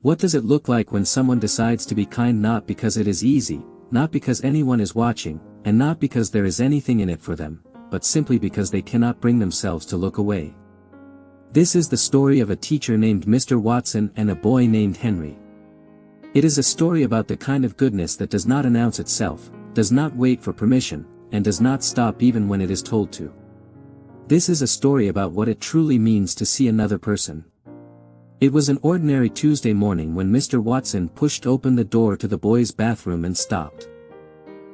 What does it look like when someone decides to be kind, not because it is easy, not because anyone is watching, and not because there is anything in it for them, but simply because they cannot bring themselves to look away? This is the story of a teacher named Mr. Watson and a boy named Henry. It is a story about the kind of goodness that does not announce itself, does not wait for permission, and does not stop even when it is told to. This is a story about what it truly means to see another person. It was an ordinary Tuesday morning when Mr. Watson pushed open the door to the boys' bathroom and stopped.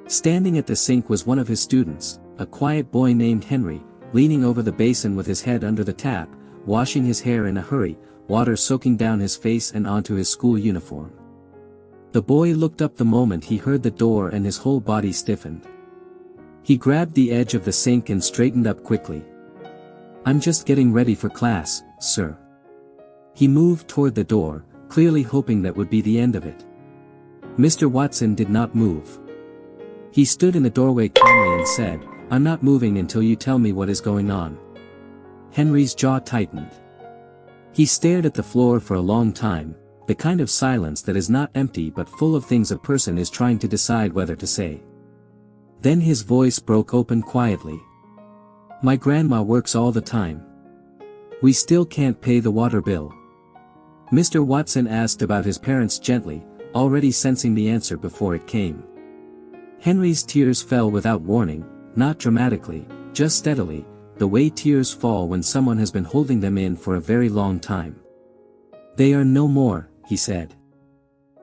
Standing at the sink was one of his students, a quiet boy named Henry, leaning over the basin with his head under the tap, washing his hair in a hurry, water soaking down his face and onto his school uniform. The boy looked up the moment he heard the door and his whole body stiffened. He grabbed the edge of the sink and straightened up quickly. "I'm just getting ready for class, sir." He moved toward the door, clearly hoping that would be the end of it. Mr. Watson did not move. He stood in the doorway calmly and said, "I'm not moving until you tell me what is going on." Henry's jaw tightened. He stared at the floor for a long time, the kind of silence that is not empty but full of things a person is trying to decide whether to say. Then his voice broke open quietly. "My grandma works all the time. We still can't pay the water bill." Mr. Watson asked about his parents gently, already sensing the answer before it came. Henry's tears fell without warning, not dramatically, just steadily, the way tears fall when someone has been holding them in for a very long time. "They are no more," he said.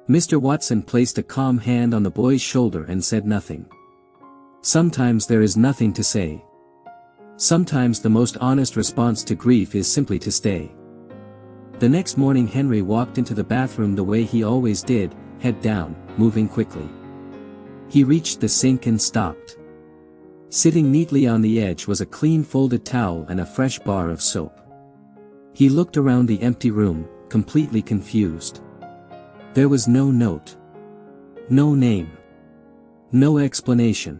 Mr. Watson placed a calm hand on the boy's shoulder and said nothing. Sometimes there is nothing to say. Sometimes the most honest response to grief is simply to stay. The next morning Henry walked into the bathroom the way he always did, head down, moving quickly. He reached the sink and stopped. Sitting neatly on the edge was a clean folded towel and a fresh bar of soap. He looked around the empty room, completely confused. There was no note. No name. No explanation.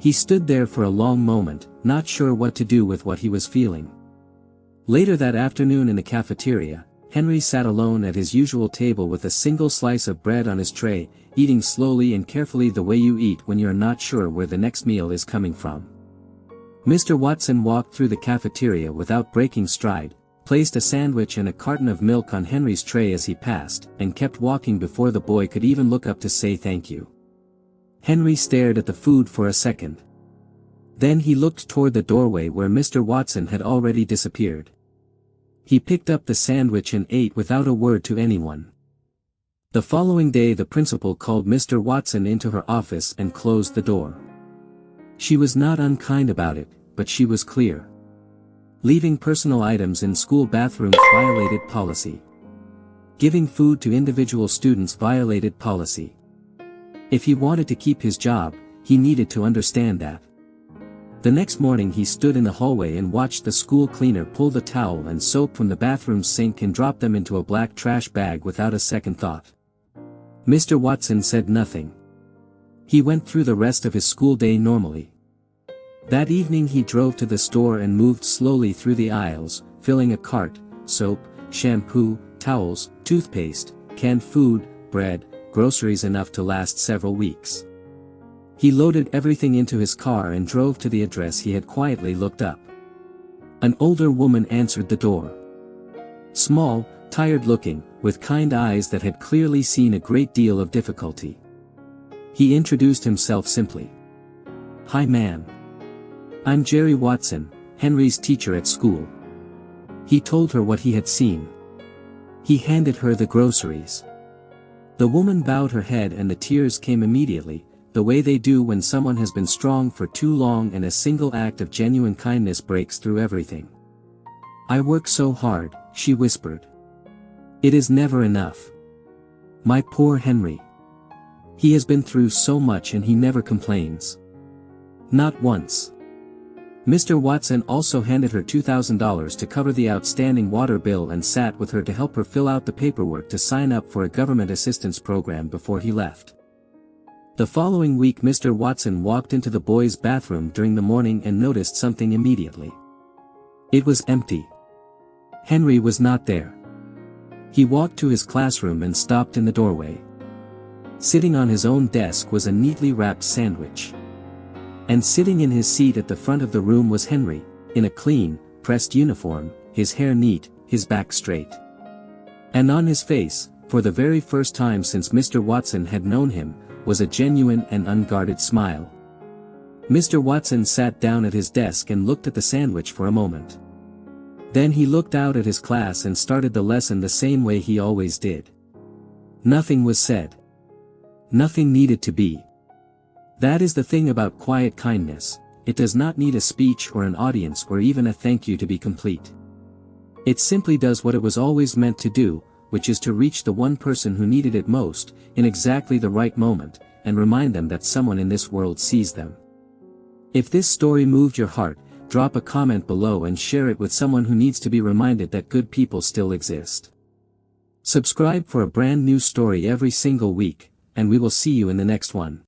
He stood there for a long moment, not sure what to do with what he was feeling. Later that afternoon in the cafeteria, Henry sat alone at his usual table with a single slice of bread on his tray, eating slowly and carefully the way you eat when you're not sure where the next meal is coming from. Mr. Watson walked through the cafeteria without breaking stride, placed a sandwich and a carton of milk on Henry's tray as he passed, and kept walking before the boy could even look up to say thank you. Henry stared at the food for a second. Then he looked toward the doorway where Mr. Watson had already disappeared. He picked up the sandwich and ate without a word to anyone. The following day the principal called Mr. Watson into her office and closed the door. She was not unkind about it, but she was clear. Leaving personal items in school bathrooms violated policy. Giving food to individual students violated policy. If he wanted to keep his job, he needed to understand that. The next morning he stood in the hallway and watched the school cleaner pull the towel and soap from the bathroom sink and drop them into a black trash bag without a second thought. Mr. Watson said nothing. He went through the rest of his school day normally. That evening he drove to the store and moved slowly through the aisles, filling a cart, soap, shampoo, towels, toothpaste, canned food, bread, groceries enough to last several weeks. He loaded everything into his car and drove to the address he had quietly looked up. An older woman answered the door. Small, tired-looking, with kind eyes that had clearly seen a great deal of difficulty. He introduced himself simply. "Hi ma'am. I'm Jerry Watson, Henry's teacher at school." He told her what he had seen. He handed her the groceries. The woman bowed her head and the tears came immediately, the way they do when someone has been strong for too long and a single act of genuine kindness breaks through everything. "I work so hard," she whispered. "It is never enough. My poor Henry. He has been through so much and he never complains. Not once." Mr. Watson also handed her $2,000 to cover the outstanding water bill and sat with her to help her fill out the paperwork to sign up for a government assistance program before he left. The following week Mr. Watson walked into the boys' bathroom during the morning and noticed something immediately. It was empty. Henry was not there. He walked to his classroom and stopped in the doorway. Sitting on his own desk was a neatly wrapped sandwich. And sitting in his seat at the front of the room was Henry, in a clean, pressed uniform, his hair neat, his back straight. And on his face, for the very first time since Mr. Watson had known him, was a genuine and unguarded smile. Mr. Watson sat down at his desk and looked at the sandwich for a moment. Then he looked out at his class and started the lesson the same way he always did. Nothing was said. Nothing needed to be. That is the thing about quiet kindness, it does not need a speech or an audience or even a thank you to be complete. It simply does what it was always meant to do, which is to reach the one person who needed it most, in exactly the right moment, and remind them that someone in this world sees them. If this story moved your heart, drop a comment below and share it with someone who needs to be reminded that good people still exist. Subscribe for a brand new story every single week, and we will see you in the next one.